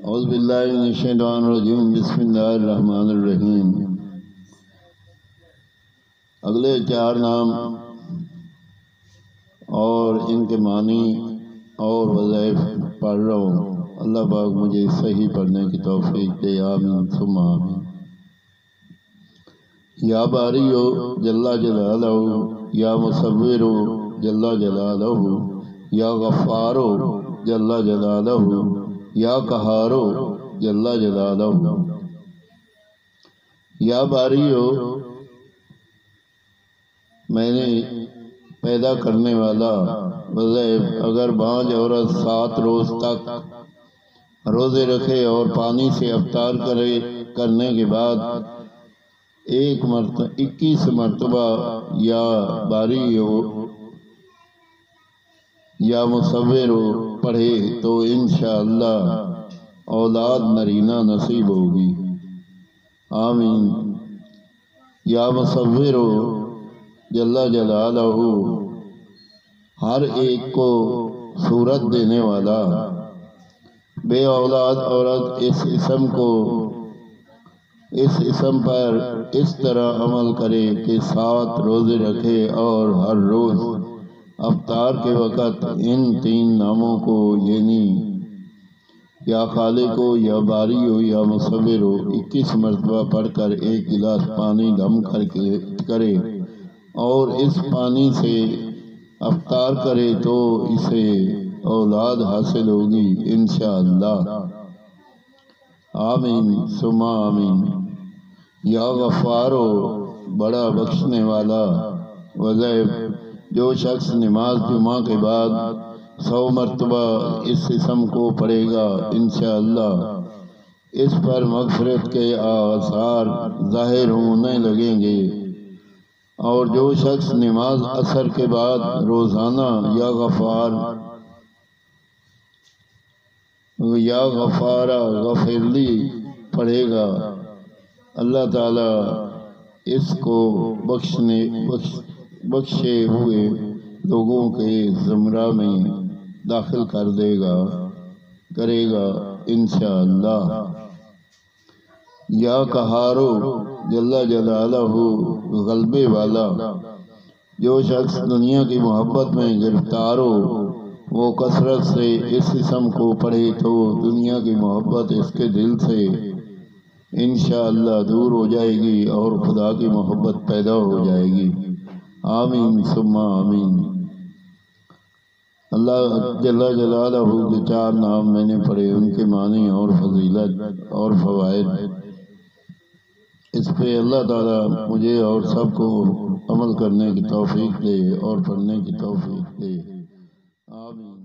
اعوذ باللہ من الشیطان الرجیم بسم اللہ الرحمن الرحیم۔ اگلے 4 نام اور ان کے معنی اور وظائف پڑھ رہا ہوں۔ اللہ پاک مجھے صحیح پڑھنے کی توفیق دے، آمین ثم آمین۔ یا باریو جل جلالہ، یا مصورو جل جلالہ، یا غفارو جل جلالہ، یا قہارو جل جلالہ۔ یا باریو، میں نے پیدا کرنے والا۔ وظائف: اگر بانجھ عورت 7 روز تک روزے رکھے اور پانی سے افطار کرنے کے بعد 21 مرتبہ یا باریو یا مصورو پڑھے تو انشاءاللہ اولاد نرینہ نصیب ہوگی، آمین۔ یا مصورو جل جلالہ، ہر ایک کو صورت دینے والا۔ بے اولاد عورت اس اسم پر اس طرح عمل کرے کہ 7 روزے رکھے اور ہر روز افطار کے وقت ان 3 ناموں کو، یعنی یا خالقو، یا باریو، یا مصورو 21 مرتبہ پڑھ کر 1 گلاس پانی دم کرے اور اس پانی سے افطار کرے تو اسے اولاد حاصل ہوگی انشاءاللہ، آمین ثم آمین۔ یا غفارو، بڑا بخشنے والا۔ وظائف: جو شخص نماز جمعہ کے بعد 100 مرتبہ اس اسم کو پڑھے گا انشاءاللہ اس پر مغفرت کے آثار ظاہر ہونے لگیں گے۔ اور جو شخص نماز عصر کے بعد روزانہ یا غفارہ غفرلی پڑھے گا، اللہ تعالیٰ اس کو بخشے ہوئے لوگوں کے زمرہ میں داخل کرے گا انشاءاللہ۔ یا قہارو جل جلالہ، غلبے والا۔ جو شخص دنیا کی محبت میں گرفتار ہو وہ کثرت سے اس اسم کو پڑھے تو دنیا کی محبت اس کے دل سے انشاءاللہ دور ہو جائے گی اور خدا کی محبت پیدا ہو جائے گی، آمین ثم آمین۔ اللہ جل جلالہ کے 4 نام میں نے پڑھے، ان کے معنی اور فضیلت اور فوائد، اس پہ اللہ تعالیٰ مجھے اور سب کو عمل کرنے کی توفیق دے اور پڑھنے کی توفیق دے، آمین۔